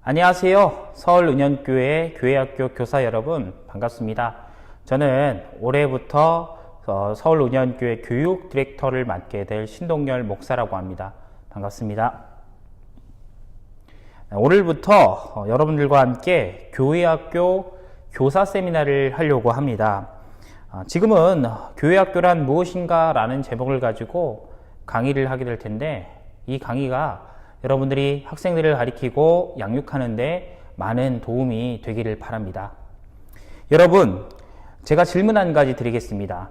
안녕하세요. 서울은현교회 교회학교 교사 여러분 반갑습니다. 저는 올해부터 서울은현교회 교육 디렉터를 맡게 될 신동열 목사라고 합니다. 반갑습니다. 오늘부터 여러분들과 함께 교회학교 교사 세미나를 하려고 합니다. 지금은 교회학교란 무엇인가 라는 제목을 가지고 강의를 하게 될 텐데, 이 강의가 여러분들이 학생들을 가리키고 양육하는데 많은 도움이 되기를 바랍니다. 여러분, 제가 질문 한 가지 드리겠습니다.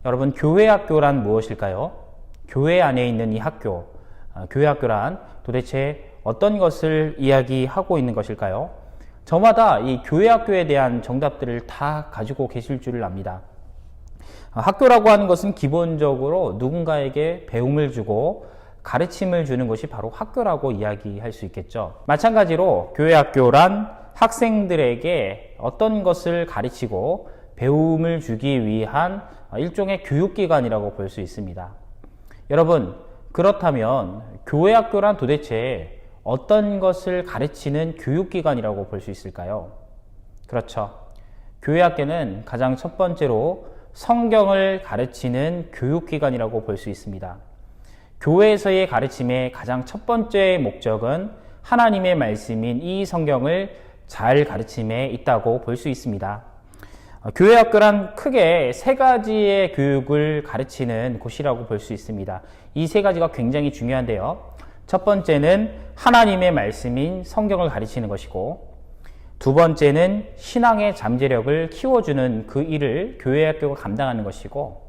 여러분, 교회학교란 무엇일까요? 교회 안에 있는 이 학교, 교회학교란 도대체 어떤 것을 이야기하고 있는 것일까요? 저마다 이 교회학교에 대한 정답들을 다 가지고 계실 줄을 압니다. 학교라고 하는 것은 기본적으로 누군가에게 배움을 주고 가르침을 주는 것이 바로 학교라고 이야기할 수 있겠죠. 마찬가지로 교회학교란 학생들에게 어떤 것을 가르치고 배움을 주기 위한 일종의 교육기관이라고 볼 수 있습니다. 여러분, 그렇다면 교회학교란 도대체 어떤 것을 가르치는 교육기관이라고 볼 수 있을까요? 그렇죠. 교회학교는 가장 첫 번째로 성경을 가르치는 교육기관이라고 볼 수 있습니다. 교회에서의 가르침의 가장 첫 번째 목적은 하나님의 말씀인 이 성경을 잘 가르침에 있다고 볼 수 있습니다. 교회학교란 크게 세 가지의 교육을 가르치는 곳이라고 볼 수 있습니다. 이 세 가지가 굉장히 중요한데요. 첫 번째는 하나님의 말씀인 성경을 가르치는 것이고, 두 번째는 신앙의 잠재력을 키워주는 그 일을 교회학교가 감당하는 것이고,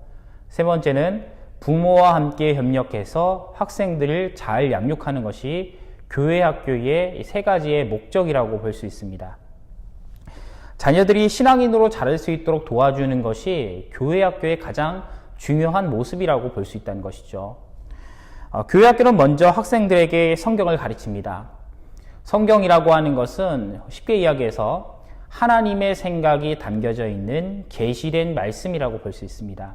세 번째는 부모와 함께 협력해서 학생들을 잘 양육하는 것이 교회학교의 세 가지의 목적이라고 볼 수 있습니다. 자녀들이 신앙인으로 자랄 수 있도록 도와주는 것이 교회학교의 가장 중요한 모습이라고 볼 수 있다는 것이죠. 교회학교는 먼저 학생들에게 성경을 가르칩니다. 성경이라고 하는 것은 쉽게 이야기해서 하나님의 생각이 담겨져 있는 계시된 말씀이라고 볼 수 있습니다.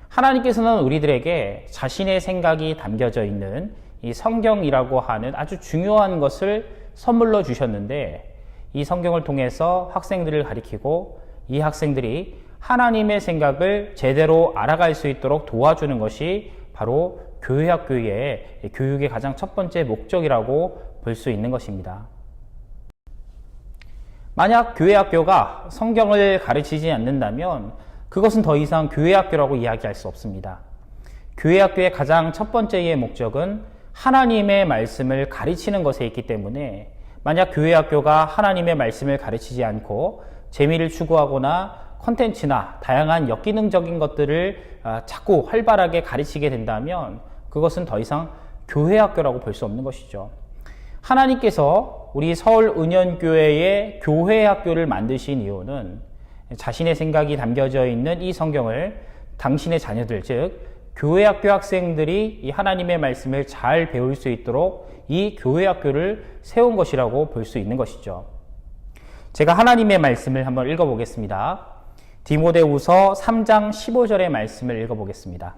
하나님께서는 우리들에게 자신의 생각이 담겨져 있는 이 성경이라고 하는 아주 중요한 것을 선물로 주셨는데, 이 성경을 통해서 학생들을 가리키고 이 학생들이 하나님의 생각을 제대로 알아갈 수 있도록 도와주는 것이 바로 교회학교의 교육의 가장 첫 번째 목적이라고 볼 수 있는 것입니다. 만약 교회학교가 성경을 가르치지 않는다면 그것은 더 이상 교회학교라고 이야기할 수 없습니다. 교회학교의 가장 첫 번째의 목적은 하나님의 말씀을 가르치는 것에 있기 때문에, 만약 교회학교가 하나님의 말씀을 가르치지 않고 재미를 추구하거나 콘텐츠나 다양한 역기능적인 것들을 자꾸 활발하게 가르치게 된다면 그것은 더 이상 교회학교라고 볼 수 없는 것이죠. 하나님께서 우리 서울은현교회의 교회학교를 만드신 이유는 자신의 생각이 담겨져 있는 이 성경을 당신의 자녀들, 즉 교회학교 학생들이 이 하나님의 말씀을 잘 배울 수 있도록 이 교회학교를 세운 것이라고 볼 수 있는 것이죠. 제가 하나님의 말씀을 한번 읽어보겠습니다. 디모데후서 3장 15절의 말씀을 읽어보겠습니다.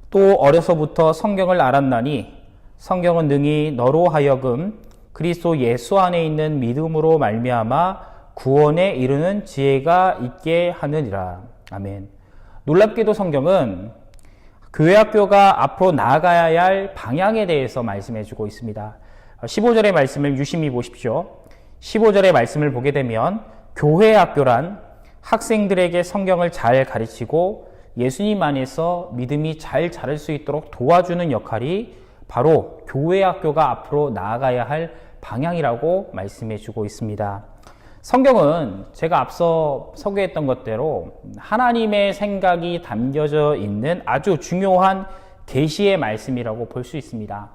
또 어려서부터 성경을 알았나니 성경은 능히 너로 하여금 그리스도 예수 안에 있는 믿음으로 말미암아 구원에 이르는 지혜가 있게 하느니라. 아멘. 놀랍게도 성경은 교회학교가 앞으로 나아가야 할 방향에 대해서 말씀해 주고 있습니다. 15절의 말씀을 유심히 보십시오. 15절의 말씀을 보게 되면 교회학교란 학생들에게 성경을 잘 가르치고 예수님 안에서 믿음이 잘 자랄 수 있도록 도와주는 역할이 바로 교회학교가 앞으로 나아가야 할 방향이라고 말씀해 주고 있습니다. 성경은 제가 앞서 소개했던 것대로 하나님의 생각이 담겨져 있는 아주 중요한 계시의 말씀이라고 볼 수 있습니다.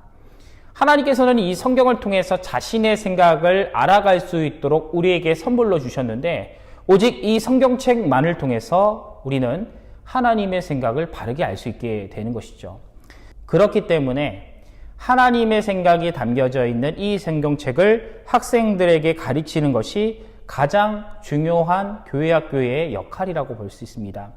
하나님께서는 이 성경을 통해서 자신의 생각을 알아갈 수 있도록 우리에게 선물로 주셨는데, 오직 이 성경책만을 통해서 우리는 하나님의 생각을 바르게 알 수 있게 되는 것이죠. 그렇기 때문에 하나님의 생각이 담겨져 있는 이 성경책을 학생들에게 가르치는 것이 가장 중요한 교회학교의 역할이라고 볼 수 있습니다.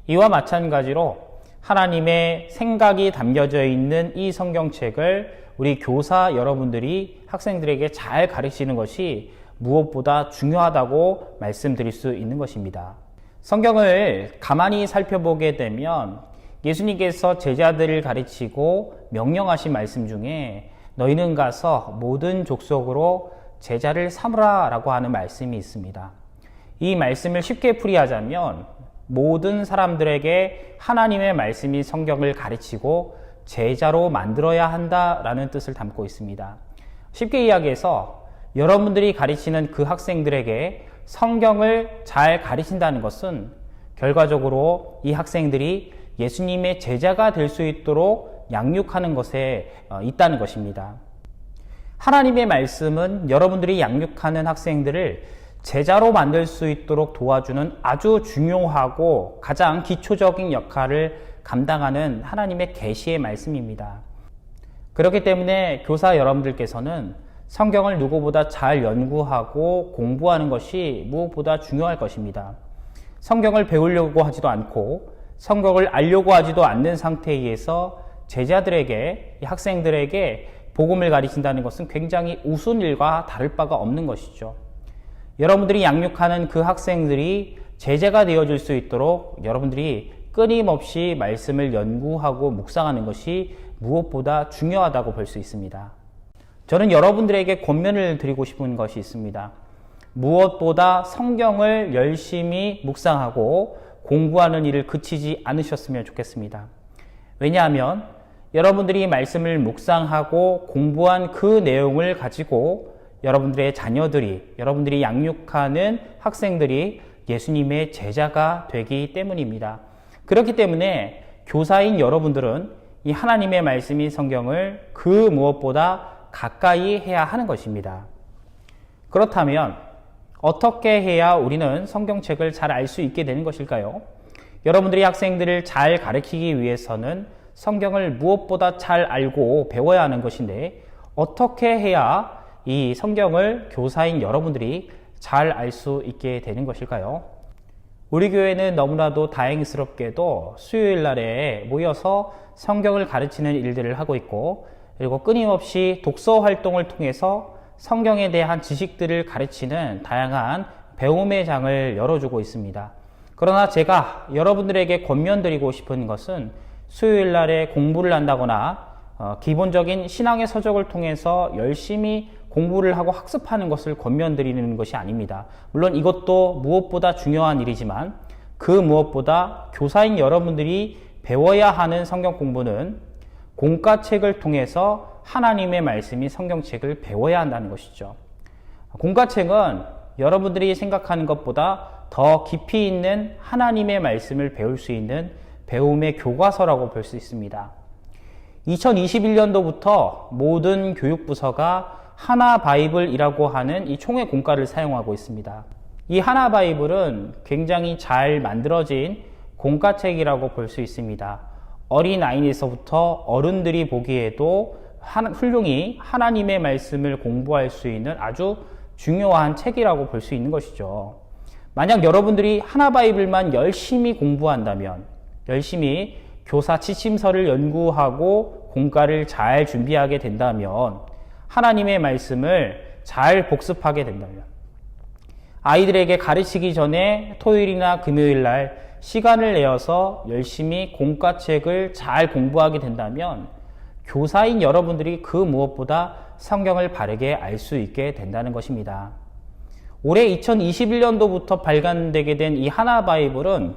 이와 마찬가지로 하나님의 생각이 담겨져 있는 이 성경책을 우리 교사 여러분들이 학생들에게 잘 가르치는 것이 무엇보다 중요하다고 말씀드릴 수 있는 것입니다. 성경을 가만히 살펴보게 되면 예수님께서 제자들을 가르치고 명령하신 말씀 중에 너희는 가서 모든 족속으로 제자를 삼으라 라고 하는 말씀이 있습니다. 이 말씀을 쉽게 풀이하자면 모든 사람들에게 하나님의 말씀이 성경을 가르치고 제자로 만들어야 한다라는 뜻을 담고 있습니다. 쉽게 이야기해서 여러분들이 가르치는 그 학생들에게 성경을 잘 가르친다는 것은 결과적으로 이 학생들이 예수님의 제자가 될 수 있도록 양육하는 것에 있다는 것입니다. 하나님의 말씀은 여러분들이 양육하는 학생들을 제자로 만들 수 있도록 도와주는 아주 중요하고 가장 기초적인 역할을 감당하는 하나님의 계시의 말씀입니다. 그렇기 때문에 교사 여러분들께서는 성경을 누구보다 잘 연구하고 공부하는 것이 무엇보다 중요할 것입니다. 성경을 배우려고 하지도 않고 성경을 알려고 하지도 않는 상태에서 제자들에게, 학생들에게 복음을 가르친다는 것은 굉장히 우스운 일과 다를 바가 없는 것이죠. 여러분들이 양육하는 그 학생들이 제자가 되어줄 수 있도록 여러분들이 끊임없이 말씀을 연구하고 묵상하는 것이 무엇보다 중요하다고 볼 수 있습니다. 저는 여러분들에게 권면을 드리고 싶은 것이 있습니다. 무엇보다 성경을 열심히 묵상하고 공부하는 일을 그치지 않으셨으면 좋겠습니다. 왜냐하면 여러분들이 말씀을 묵상하고 공부한 그 내용을 가지고 여러분들의 자녀들이, 여러분들이 양육하는 학생들이 예수님의 제자가 되기 때문입니다. 그렇기 때문에 교사인 여러분들은 이 하나님의 말씀인 성경을 그 무엇보다 가까이 해야 하는 것입니다. 그렇다면 어떻게 해야 우리는 성경책을 잘 알 수 있게 되는 것일까요? 여러분들이 학생들을 잘 가르치기 위해서는 성경을 무엇보다 잘 알고 배워야 하는 것인데 어떻게 해야 이 성경을 교사인 여러분들이 잘 알 수 있게 되는 것일까요? 우리 교회는 너무나도 다행스럽게도 수요일 날에 모여서 성경을 가르치는 일들을 하고 있고, 그리고 끊임없이 독서 활동을 통해서 성경에 대한 지식들을 가르치는 다양한 배움의 장을 열어주고 있습니다. 그러나 제가 여러분들에게 권면드리고 싶은 것은 수요일 날에 공부를 한다거나 기본적인 신앙의 서적을 통해서 열심히 공부를 하고 학습하는 것을 권면드리는 것이 아닙니다. 물론 이것도 무엇보다 중요한 일이지만 그 무엇보다 교사인 여러분들이 배워야 하는 성경 공부는 공과책을 통해서 하나님의 말씀이 성경책을 배워야 한다는 것이죠. 공과책은 여러분들이 생각하는 것보다 더 깊이 있는 하나님의 말씀을 배울 수 있는 배움의 교과서라고 볼 수 있습니다. 2021년도부터 모든 교육부서가 하나바이블이라고 하는 이 총회 공과를 사용하고 있습니다. 이 하나바이블은 굉장히 잘 만들어진 공과책이라고 볼 수 있습니다. 어린아이에서부터 어른들이 보기에도 훌륭히 하나님의 말씀을 공부할 수 있는 아주 중요한 책이라고 볼 수 있는 것이죠. 만약 여러분들이 하나바이블만 열심히 공부한다면, 열심히 교사 지침서를 연구하고 공과를 잘 준비하게 된다면, 하나님의 말씀을 잘 복습하게 된다면, 아이들에게 가르치기 전에 토요일이나 금요일 날 시간을 내어서 열심히 공과책을 잘 공부하게 된다면 교사인 여러분들이 그 무엇보다 성경을 바르게 알 수 있게 된다는 것입니다. 올해 2021년도부터 발간되게 된 이 하나바이블은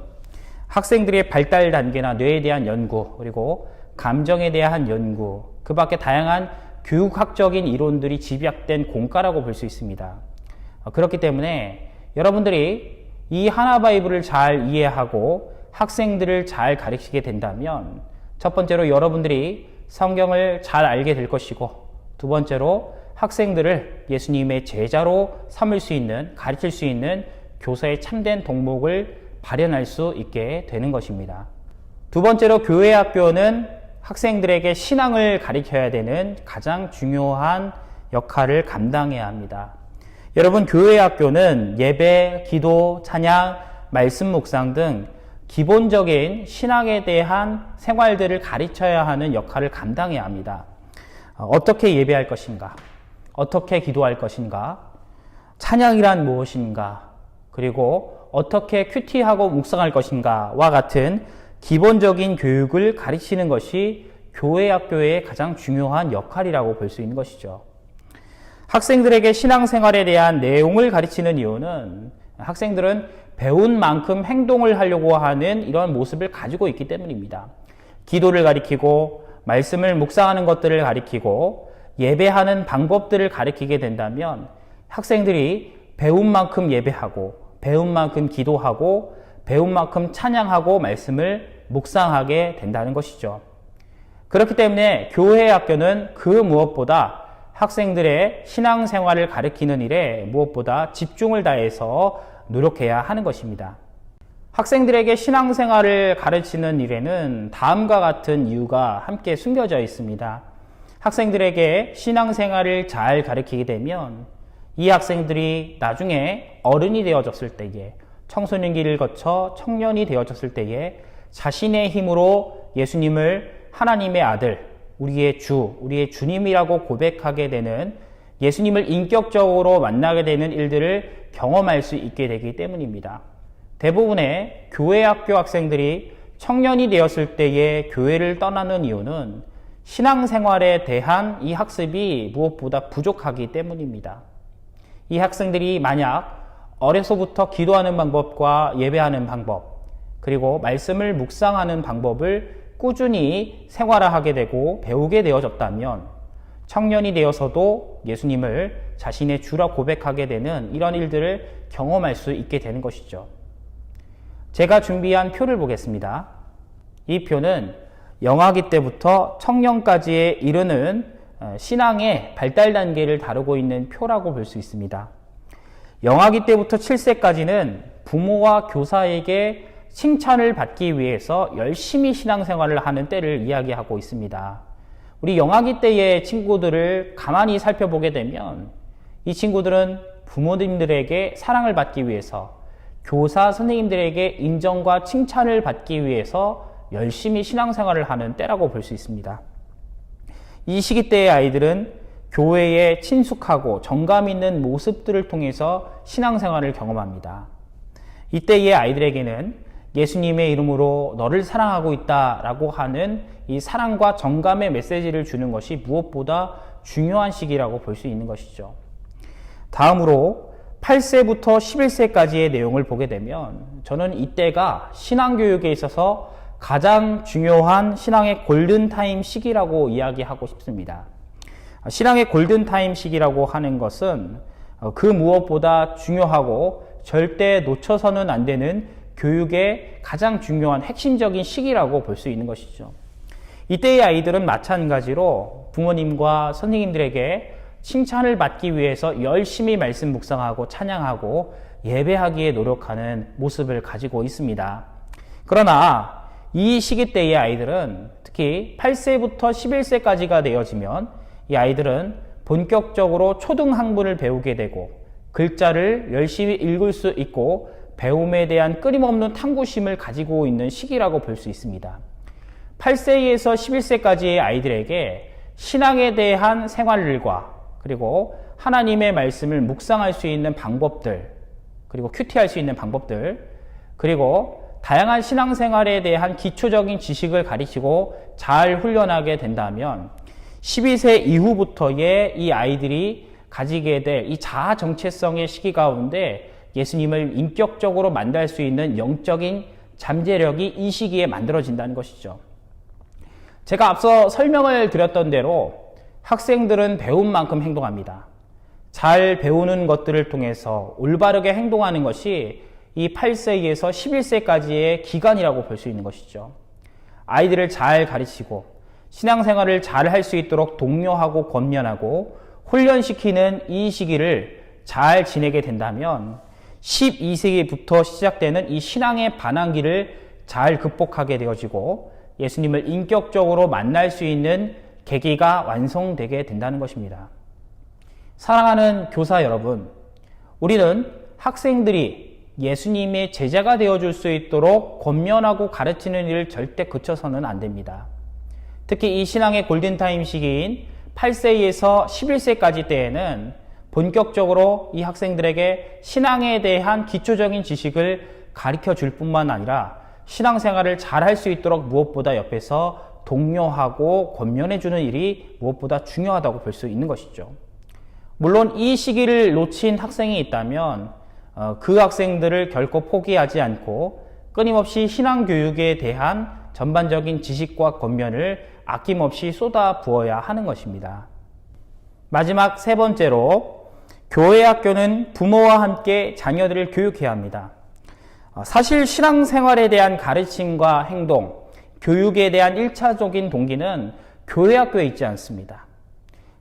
학생들의 발달 단계나 뇌에 대한 연구, 그리고 감정에 대한 연구, 그 밖에 다양한 교육학적인 이론들이 집약된 공과라고 볼 수 있습니다. 그렇기 때문에 여러분들이 이 하나바이블을 잘 이해하고 학생들을 잘 가르치게 된다면 첫 번째로 여러분들이 성경을 잘 알게 될 것이고, 두 번째로 학생들을 예수님의 제자로 삼을 수 있는, 가르칠 수 있는 교사의 참된 덕목을 발현할 수 있게 되는 것입니다. 두 번째로 교회 학교는 학생들에게 신앙을 가르쳐야 되는 가장 중요한 역할을 감당해야 합니다. 여러분, 교회 학교는 예배, 기도, 찬양, 말씀 묵상 등 기본적인 신앙에 대한 생활들을 가르쳐야 하는 역할을 감당해야 합니다. 어떻게 예배할 것인가, 어떻게 기도할 것인가, 찬양이란 무엇인가, 그리고 어떻게 큐티하고 묵상할 것인가와 같은 기본적인 교육을 가르치는 것이 교회 학교의 가장 중요한 역할이라고 볼 수 있는 것이죠. 학생들에게 신앙생활에 대한 내용을 가르치는 이유는 학생들은 배운 만큼 행동을 하려고 하는 이런 모습을 가지고 있기 때문입니다. 기도를 가리키고 말씀을 묵상하는 것들을 가리키고 예배하는 방법들을 가리키게 된다면 학생들이 배운 만큼 예배하고 배운 만큼 기도하고 배운 만큼 찬양하고 말씀을 묵상하게 된다는 것이죠. 그렇기 때문에 교회 학교는 그 무엇보다 학생들의 신앙생활을 가르치는 일에 무엇보다 집중을 다해서 노력해야 하는 것입니다. 학생들에게 신앙생활을 가르치는 일에는 다음과 같은 이유가 함께 숨겨져 있습니다. 학생들에게 신앙생활을 잘 가르치게 되면 이 학생들이 나중에 어른이 되어졌을 때에, 청소년기를 거쳐 청년이 되어졌을 때에 자신의 힘으로 예수님을 하나님의 아들, 우리의 주, 우리의 주님이라고 고백하게 되는, 예수님을 인격적으로 만나게 되는 일들을 경험할 수 있게 되기 때문입니다. 대부분의 교회 학교 학생들이 청년이 되었을 때에 교회를 떠나는 이유는 신앙생활에 대한 이 학습이 무엇보다 부족하기 때문입니다. 이 학생들이 만약 어려서부터 기도하는 방법과 예배하는 방법, 그리고 말씀을 묵상하는 방법을 꾸준히 생활화하게 되고 배우게 되어졌다면 청년이 되어서도 예수님을 자신의 주라 고백하게 되는 이런 일들을 경험할 수 있게 되는 것이죠. 제가 준비한 표를 보겠습니다. 이 표는 영아기 때부터 청년까지에 이르는 신앙의 발달 단계를 다루고 있는 표라고 볼 수 있습니다. 영아기 때부터 7세까지는 부모와 교사에게 칭찬을 받기 위해서 열심히 신앙생활을 하는 때를 이야기하고 있습니다. 우리 영아기 때의 친구들을 가만히 살펴보게 되면 이 친구들은 부모님들에게 사랑을 받기 위해서, 교사 선생님들에게 인정과 칭찬을 받기 위해서 열심히 신앙생활을 하는 때라고 볼 수 있습니다. 이 시기 때의 아이들은 교회에 친숙하고 정감 있는 모습들을 통해서 신앙생활을 경험합니다. 이때의 아이들에게는 예수님의 이름으로 너를 사랑하고 있다라고 하는 이 사랑과 정감의 메시지를 주는 것이 무엇보다 중요한 시기라고 볼 수 있는 것이죠. 다음으로 8세부터 11세까지의 내용을 보게 되면 저는 이때가 신앙교육에 있어서 가장 중요한 신앙의 골든타임 시기라고 이야기하고 싶습니다. 신앙의 골든타임 시기라고 하는 것은 그 무엇보다 중요하고 절대 놓쳐서는 안 되는 교육의 가장 중요한 핵심적인 시기라고 볼 수 있는 것이죠. 이때의 아이들은 마찬가지로 부모님과 선생님들에게 칭찬을 받기 위해서 열심히 말씀 묵상하고 찬양하고 예배하기에 노력하는 모습을 가지고 있습니다. 그러나 이 시기 때의 아이들은 특히 8세부터 11세까지가 되어지면 이 아이들은 본격적으로 초등학문을 배우게 되고 글자를 열심히 읽을 수 있고 배움에 대한 끊임없는 탐구심을 가지고 있는 시기라고 볼 수 있습니다. 8세에서 11세까지의 아이들에게 신앙에 대한 생활과 그리고 하나님의 말씀을 묵상할 수 있는 방법들, 그리고 큐티할 수 있는 방법들, 그리고 다양한 신앙생활에 대한 기초적인 지식을 가르치고 잘 훈련하게 된다면 12세 이후부터의 이 아이들이 가지게 될 이 자아 정체성의 시기 가운데 예수님을 인격적으로 만날 수 있는 영적인 잠재력이 이 시기에 만들어진다는 것이죠. 제가 앞서 설명을 드렸던 대로 학생들은 배운 만큼 행동합니다. 잘 배우는 것들을 통해서 올바르게 행동하는 것이 이 8세에서 11세까지의 기간이라고 볼 수 있는 것이죠. 아이들을 잘 가르치고 신앙생활을 잘 할 수 있도록 독려하고 권면하고 훈련시키는 이 시기를 잘 지내게 된다면 12세기부터 시작되는 이 신앙의 반항기를 잘 극복하게 되어지고 예수님을 인격적으로 만날 수 있는 계기가 완성되게 된다는 것입니다. 사랑하는 교사 여러분, 우리는 학생들이 예수님의 제자가 되어줄 수 있도록 권면하고 가르치는 일을 절대 그쳐서는 안 됩니다. 특히 이 신앙의 골든타임 시기인 8세에서 11세까지 때에는 본격적으로 이 학생들에게 신앙에 대한 기초적인 지식을 가르쳐 줄 뿐만 아니라 신앙생활을 잘 할 수 있도록 무엇보다 옆에서 독려하고 권면해 주는 일이 무엇보다 중요하다고 볼 수 있는 것이죠. 물론 이 시기를 놓친 학생이 있다면 그 학생들을 결코 포기하지 않고 끊임없이 신앙교육에 대한 전반적인 지식과 권면을 아낌없이 쏟아 부어야 하는 것입니다. 마지막 세 번째로, 교회 학교는 부모와 함께 자녀들을 교육해야 합니다. 사실 신앙생활에 대한 가르침과 행동, 교육에 대한 1차적인 동기는 교회 학교에 있지 않습니다.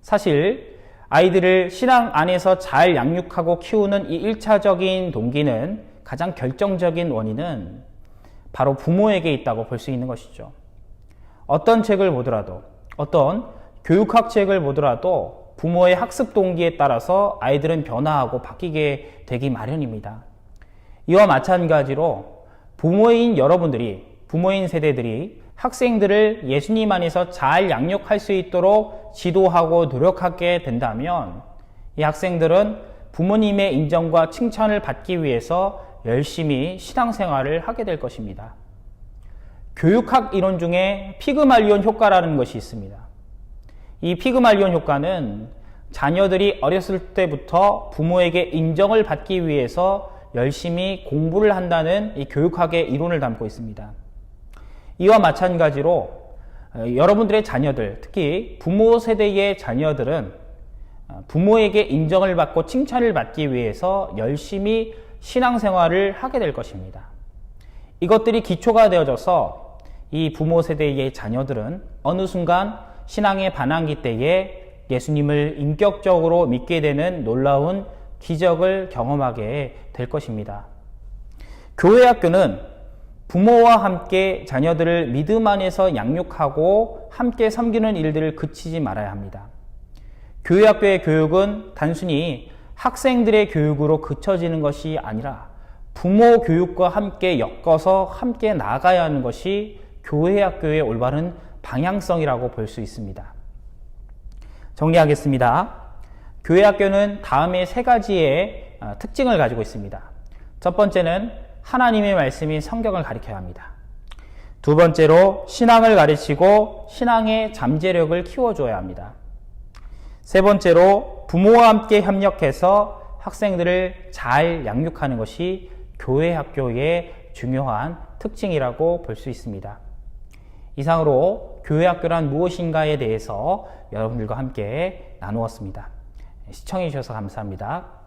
사실 아이들을 신앙 안에서 잘 양육하고 키우는 이 1차적인 동기는, 가장 결정적인 원인은 바로 부모에게 있다고 볼 수 있는 것이죠. 어떤 책을 보더라도, 어떤 교육학 책을 보더라도 부모의 학습 동기에 따라서 아이들은 변화하고 바뀌게 되기 마련입니다. 이와 마찬가지로 부모인 여러분들이, 부모인 세대들이 학생들을 예수님 안에서 잘 양육할 수 있도록 지도하고 노력하게 된다면 이 학생들은 부모님의 인정과 칭찬을 받기 위해서 열심히 신앙생활을 하게 될 것입니다. 교육학 이론 중에 피그말리온 효과라는 것이 있습니다. 이 피그말리온 효과는 자녀들이 어렸을 때부터 부모에게 인정을 받기 위해서 열심히 공부를 한다는 이 교육학의 이론을 담고 있습니다. 이와 마찬가지로 여러분들의 자녀들, 특히 부모 세대의 자녀들은 부모에게 인정을 받고 칭찬을 받기 위해서 열심히 신앙생활을 하게 될 것입니다. 이것들이 기초가 되어져서 이 부모 세대의 자녀들은 어느 순간 신앙의 반항기 때에 예수님을 인격적으로 믿게 되는 놀라운 기적을 경험하게 될 것입니다. 교회 학교는 부모와 함께 자녀들을 믿음 안에서 양육하고 함께 섬기는 일들을 그치지 말아야 합니다. 교회 학교의 교육은 단순히 학생들의 교육으로 그쳐지는 것이 아니라 부모 교육과 함께 엮어서 함께 나아가야 하는 것이 교회 학교의 올바른 방향성이라고 볼 수 있습니다. 정리하겠습니다. 교회 학교는 다음의 세 가지의 특징을 가지고 있습니다. 첫 번째는 하나님의 말씀인 성경을 가르쳐야 합니다. 두 번째로 신앙을 가르치고 신앙의 잠재력을 키워줘야 합니다. 세 번째로 부모와 함께 협력해서 학생들을 잘 양육하는 것이 교회 학교의 중요한 특징이라고 볼 수 있습니다. 이상으로 교회 학교란 무엇인가에 대해서 여러분들과 함께 나누었습니다. 시청해 주셔서 감사합니다.